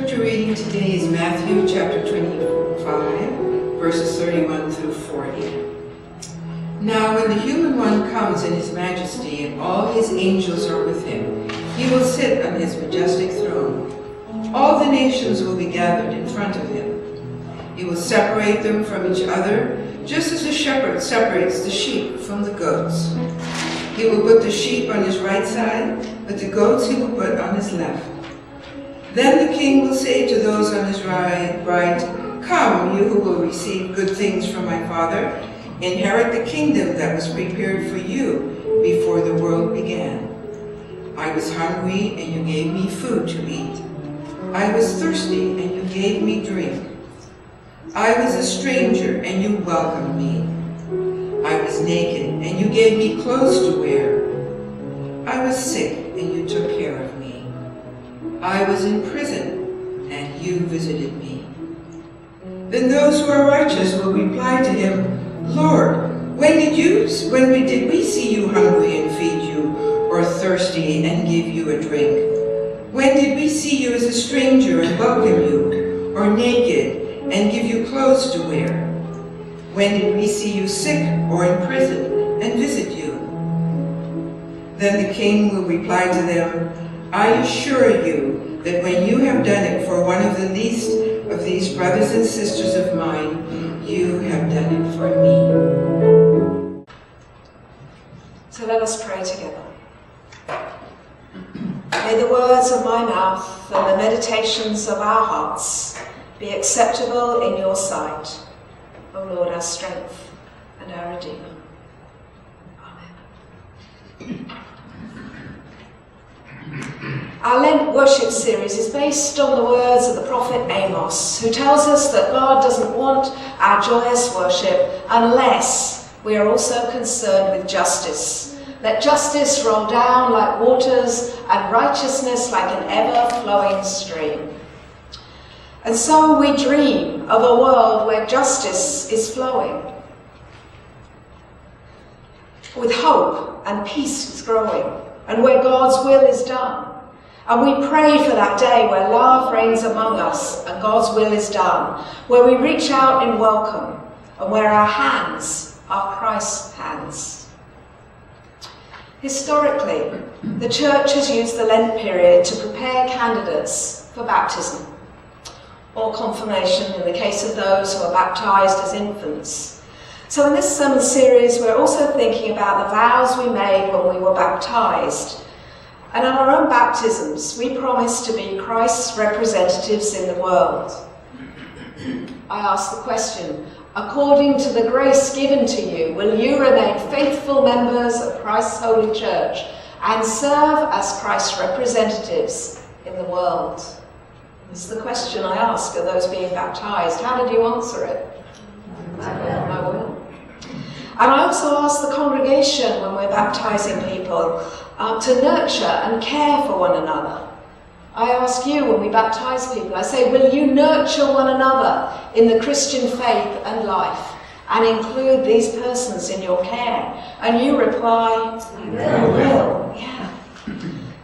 Scripture reading today is Matthew chapter 25, verses 31 through 40. Now when the human one comes in his majesty and all his angels are with him, he will sit on his majestic throne. All the nations will be gathered in front of him. He will separate them from each other, just as a shepherd separates the sheep from the goats. He will put the sheep on his right side, but the goats he will put on his left. Then the king will say to those on his right, "Come, you who will receive good things from my Father, inherit the kingdom that was prepared for you before the world began. I was hungry, and you gave me food to eat. I was thirsty, and you gave me drink. I was a stranger, and you welcomed me. I was naked, and you gave me clothes to wear. I was sick, and you took care of me. I was in prison, and you visited me." Then those who are righteous will reply to him, "Lord, when did we see you hungry and feed you, or thirsty and give you a drink? When did we see you as a stranger and welcome you, or naked and give you clothes to wear? When did we see you sick or in prison and visit you?" Then the king will reply to them, "I assure you that when you have done it for one of the least of these brothers and sisters of mine, you have done it for me." So let us pray together. May the words of my mouth and the meditations of our hearts be acceptable in your sight, O Lord, our strength and our Redeemer. Amen. Our Lent worship series is based on the words of the prophet Amos, who tells us that God doesn't want our joyous worship unless we are also concerned with justice. Let justice roll down like waters and righteousness like an ever-flowing stream. And so we dream of a world where justice is flowing, with hope and peace is growing, and where God's will is done. And we pray for that day where love reigns among us and God's will is done, where we reach out in welcome and where our hands are Christ's hands. Historically, the Church has used the Lent period to prepare candidates for baptism or confirmation in the case of those who are baptized as infants. So in this sermon series, we're also thinking about the vows we made when we were baptized. And in our own baptisms, we promise to be Christ's representatives in the world. I ask the question, according to the grace given to you, will you remain faithful members of Christ's holy church and serve as Christ's representatives in the world? This is the question I ask of those being baptized. How did you answer it? I will. And I also ask the congregation when we're baptizing people to nurture and care for one another. I ask you when we baptize people, I say, will you nurture one another in the Christian faith and life and include these persons in your care? And you reply, I will. Yeah.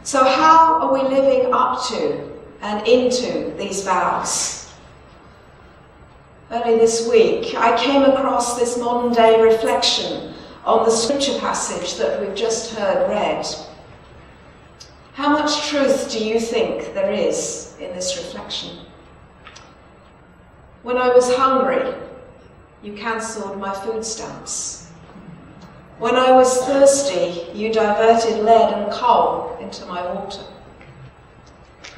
So how are we living up to and into these vows? Early this week, I came across this modern day reflection on the scripture passage that we've just heard read. How much truth do you think there is in this reflection? When I was hungry, you cancelled my food stamps. When I was thirsty, you diverted lead and coal into my water.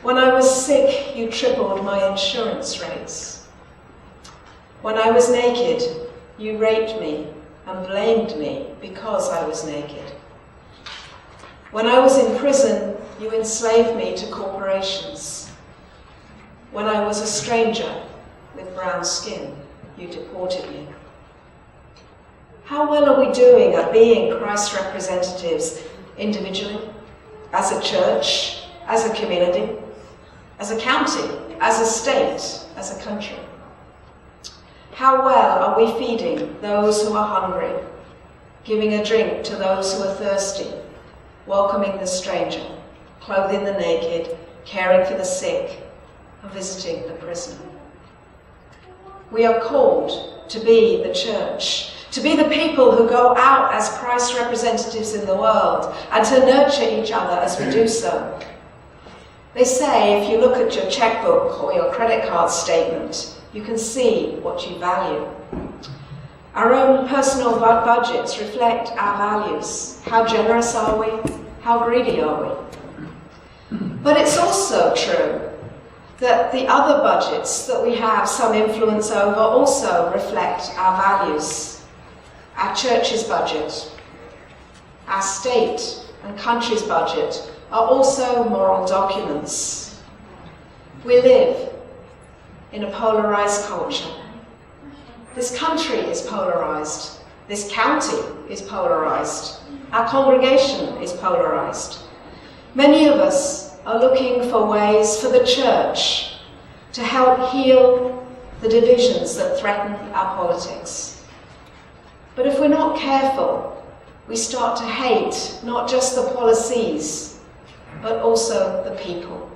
When I was sick, you tripled my insurance rates. When I was naked, you raped me and blamed me because I was naked. When I was in prison, you enslaved me to corporations. When I was a stranger with brown skin, you deported me. How well are we doing at being Christ's representatives individually, as a church, as a community, as a county, as a state, as a country? How well are we feeding those who are hungry, giving a drink to those who are thirsty, welcoming the stranger, clothing the naked, caring for the sick, and visiting the prisoner. We are called to be the church, to be the people who go out as Christ's representatives in the world and to nurture each other as we do so. They say if you look at your checkbook or your credit card statement, you can see what you value. Our own personal budgets reflect our values. How generous are we? How greedy are we? But it's also true that the other budgets that we have some influence over also reflect our values. Our church's budget, our state and country's budget are also moral documents. We live in a polarized culture. This country is polarized. This county is polarized. Our congregation is polarized. Many of us are looking for ways for the church to help heal the divisions that threaten our politics. But if we're not careful, we start to hate not just the policies, but also the people.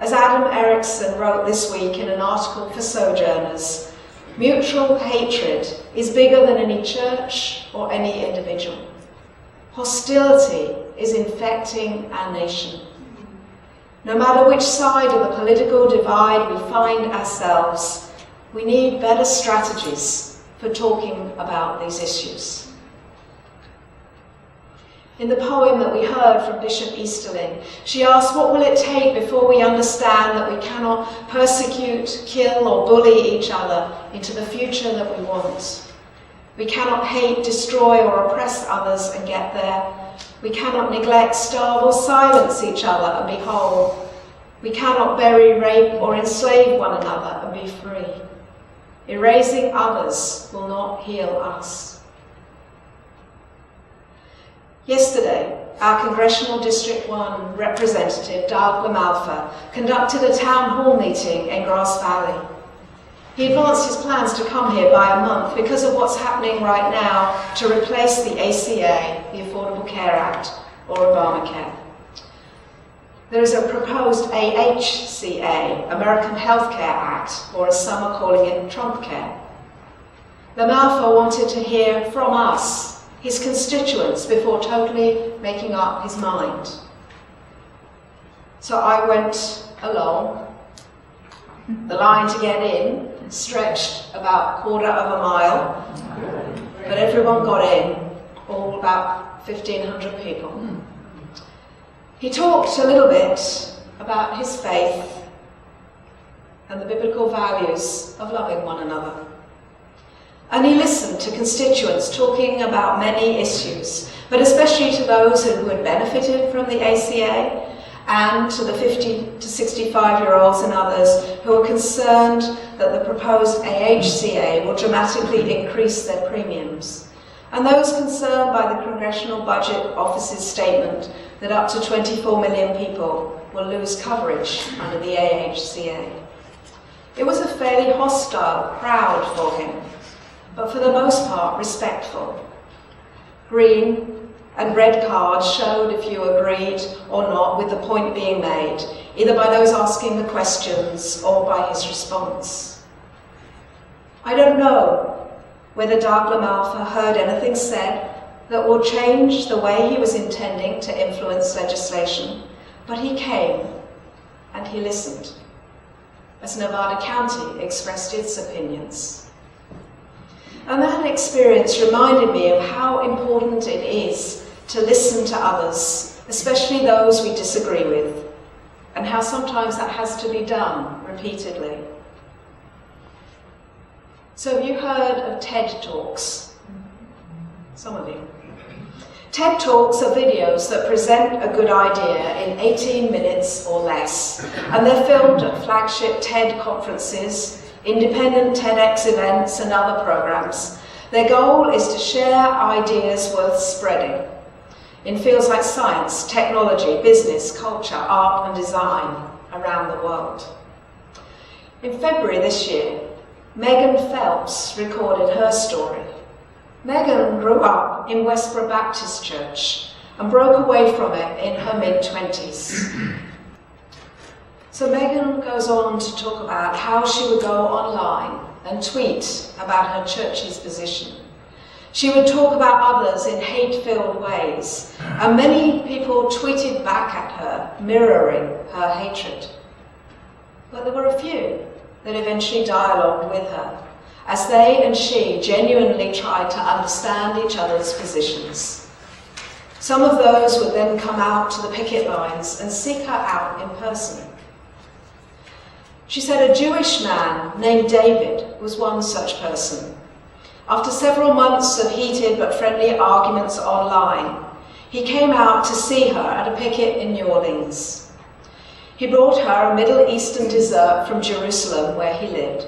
As Adam Erickson wrote this week in an article for Sojourners, mutual hatred is bigger than any church or any individual. Hostility is infecting our nation. No matter which side of the political divide we find ourselves, we need better strategies for talking about these issues. In the poem that we heard from Bishop Easterling, she asked, what will it take before we understand that we cannot persecute, kill, or bully each other into the future that we want? We cannot hate, destroy, or oppress others and get there. We cannot neglect, starve, or silence each other and be whole. We cannot bury, rape, or enslave one another and be free. Erasing others will not heal us. Yesterday, our Congressional District 1 representative, Doug LaMalfa, conducted a town hall meeting in Grass Valley. He advanced his plans to come here by a month because of what's happening right now to replace the ACA, the Affordable Care Act, or Obamacare. There is a proposed AHCA, American Health Care Act, or as some are calling it, Trump Care. LaMalfa wanted to hear from us, his constituents, before totally making up his mind. So I went along. The line to get in stretched about a quarter of a mile, but everyone got in, all about 1,500 people. He talked a little bit about his faith and the biblical values of loving one another. And he listened to constituents talking about many issues, but especially to those who had benefited from the ACA and to the 50 to 65-year-olds and others who are concerned that the proposed AHCA will dramatically increase their premiums, and those concerned by the Congressional Budget Office's statement that up to 24 million people will lose coverage under the AHCA. It was a fairly hostile crowd for him, but for the most part respectful. Green and red cards showed if you agreed or not with the point being made, either by those asking the questions or by his response. I don't know whether Doug LaMalfa heard anything said that will change the way he was intending to influence legislation, but he came and he listened as Nevada County expressed its opinions. And that experience reminded me of how important it is to listen to others, especially those we disagree with, and how sometimes that has to be done repeatedly. So have you heard of TED Talks? Some of you. TED Talks are videos that present a good idea in 18 minutes or less, and they're filmed at flagship TED conferences, independent TEDx events and other programs. Their goal is to share ideas worth spreading in fields like science, technology, business, culture, art and design around the world. In February this year, Megan Phelps recorded her story. Megan grew up in Westboro Baptist Church and broke away from it in her mid-20s. So Megan goes on to talk about how she would go online and tweet about her church's position. She would talk about others in hate-filled ways, and many people tweeted back at her, mirroring her hatred. But there were a few that eventually dialogued with her, as they and she genuinely tried to understand each other's positions. Some of those would then come out to the picket lines and seek her out in person. She said a Jewish man named David was one such person. After several months of heated but friendly arguments online, he came out to see her at a picket in New Orleans. He brought her a Middle Eastern dessert from Jerusalem, where he lived,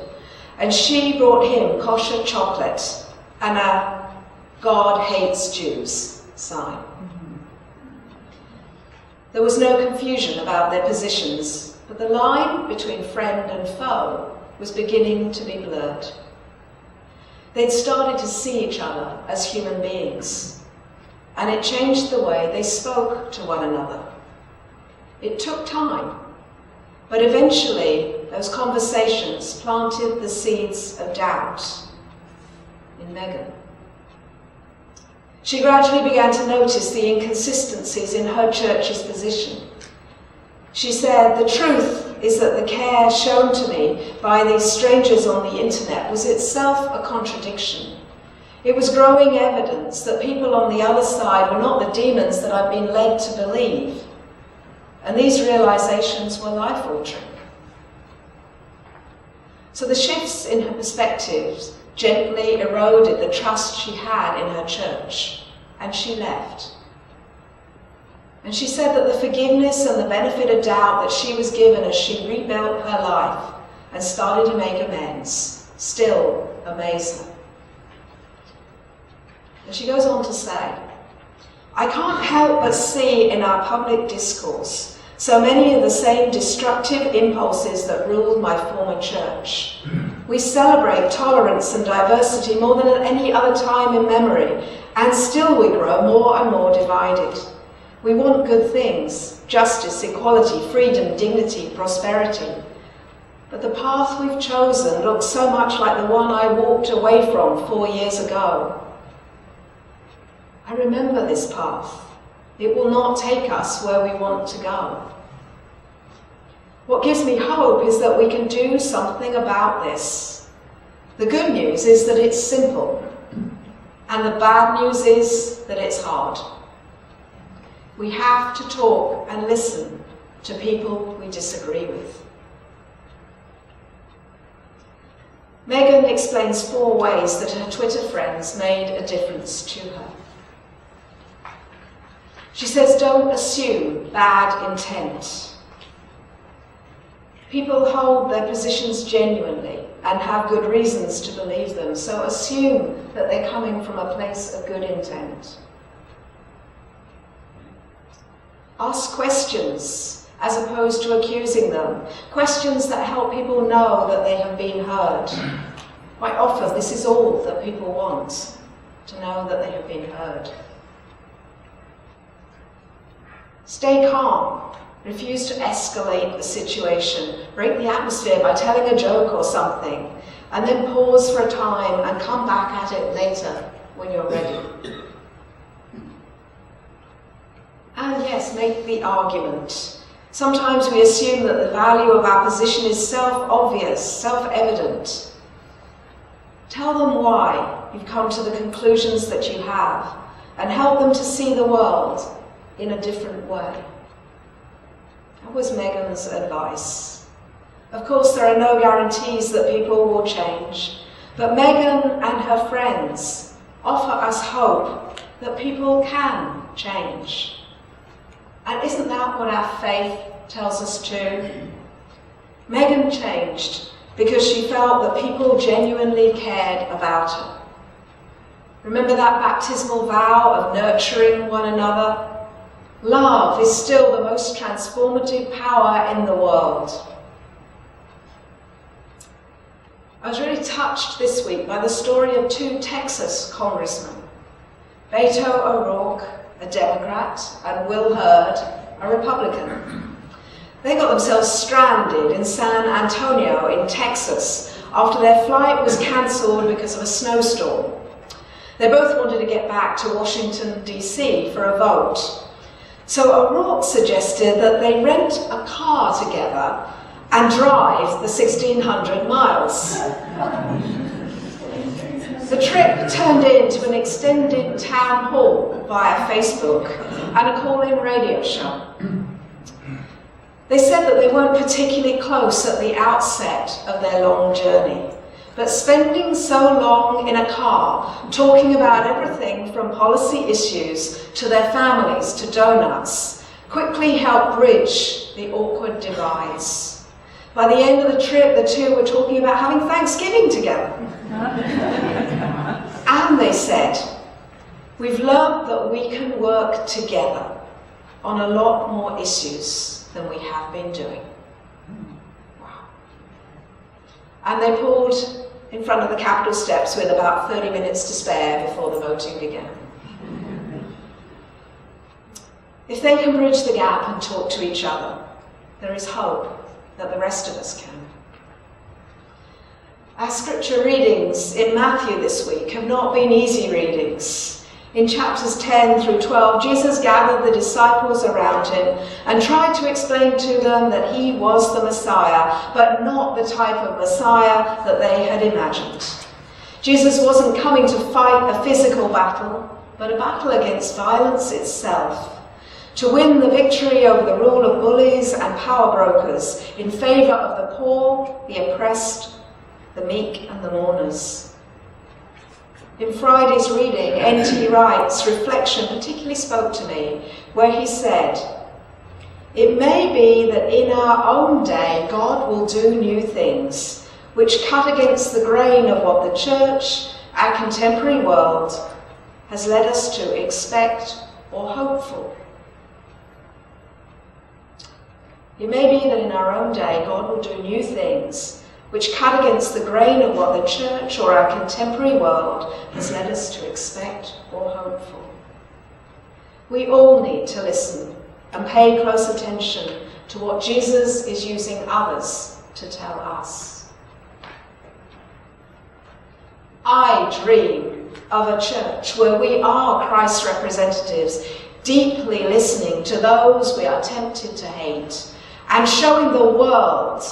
and she brought him kosher chocolate and a "God hates Jews" sign. There was no confusion about their positions, but the line between friend and foe was beginning to be blurred. They'd started to see each other as human beings, and it changed the way they spoke to one another. It took time, but eventually those conversations planted the seeds of doubt in Megan. She gradually began to notice the inconsistencies in her church's position. She said, "The truth is that the care shown to me by these strangers on the internet was itself a contradiction. It was growing evidence that people on the other side were not the demons that I'd been led to believe. And these realizations were life-altering." So the shifts in her perspectives gently eroded the trust she had in her church, and she left. And she said that the forgiveness and the benefit of doubt that she was given as she rebuilt her life and started to make amends still amaze her. And she goes on to say, "I can't help but see in our public discourse so many of the same destructive impulses that ruled my former church. We celebrate tolerance and diversity more than at any other time in memory, and still we grow more and more divided. We want good things: justice, equality, freedom, dignity, prosperity. But the path we've chosen looks so much like the one I walked away from 4 years ago. I remember this path. It will not take us where we want to go. What gives me hope is that we can do something about this. The good news is that it's simple, and the bad news is that it's hard. We have to talk and listen to people we disagree with." Megan explains 4 ways that her Twitter friends made a difference to her. She says, "Don't assume bad intent. People hold their positions genuinely and have good reasons to believe them, so assume that they're coming from a place of good intent. Ask questions as opposed to accusing them, questions that help people know that they have been heard. Quite often, this is all that people want, to know that they have been heard. Stay calm. Refuse to escalate the situation. Break the atmosphere by telling a joke or something, and then pause for a time and come back at it later when you're ready. And yes, make the argument. Sometimes we assume that the value of our position is self-obvious, self-evident. Tell them why you've come to the conclusions that you have, and help them to see the world in a different way. That was Megan's advice. Of course, there are no guarantees that people will change, but Megan and her friends offer us hope that people can change. And isn't that what our faith tells us too? Megan changed because she felt that people genuinely cared about her. Remember that baptismal vow of nurturing one another? Love is still the most transformative power in the world. I was really touched this week by the story of 2 Texas congressmen, Beto O'Rourke, a Democrat, and Will Hurd, a Republican. They got themselves stranded in San Antonio in Texas after their flight was cancelled because of a snowstorm. They both wanted to get back to Washington, D.C. for a vote. So O'Rourke suggested that they rent a car together and drive the 1,600 miles. The trip turned into an extended town hall via Facebook and a call-in radio show. They said that they weren't particularly close at the outset of their long journey, but spending so long in a car talking about everything from policy issues to their families to donuts quickly helped bridge the awkward divides. By the end of the trip, the two were talking about having Thanksgiving together. And they said, we've learned that we can work together on a lot more issues than we have been doing. Wow. And they pulled in front of the Capitol steps with about 30 minutes to spare before the voting began. If they can bridge the gap and talk to each other, there is hope that the rest of us can. Our scripture readings in Matthew this week have not been easy readings. In chapters 10 through 12, Jesus gathered the disciples around him and tried to explain to them that he was the Messiah, but not the type of Messiah that they had imagined. Jesus wasn't coming to fight a physical battle, but a battle against violence itself, to win the victory over the rule of bullies and power brokers in favour of the poor, the oppressed, the meek and the mourners. In Friday's reading, N.T. Wright's reflection particularly spoke to me, where he said, "It may be that in our own day God will do new things, which cut against the grain of what the church, our contemporary world, has led us to expect or hope for." It may be that in our own day God will do new things which cut against the grain of what the church or our contemporary world has led us to expect or hope for. We all need to listen and pay close attention to what Jesus is using others to tell us. I dream of a church where we are Christ's representatives, deeply listening to those we are tempted to hate and showing the world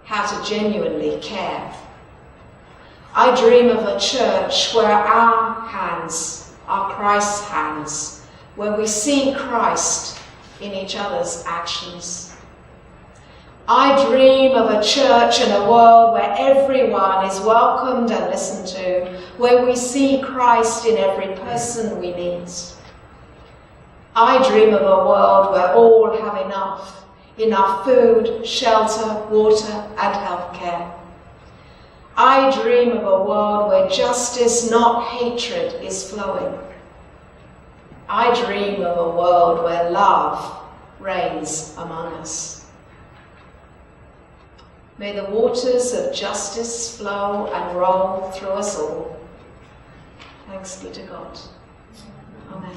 how to genuinely care. I dream of a church where our hands are Christ's hands, where we see Christ in each other's actions. I dream of a church and a world where everyone is welcomed and listened to, where we see Christ in every person we meet. I dream of a world where all have enough food, shelter, water, and healthcare. I dream of a world where justice, not hatred, is flowing. I dream of a world where love reigns among us. May the waters of justice flow and roll through us all. Thanks be to God. Amen.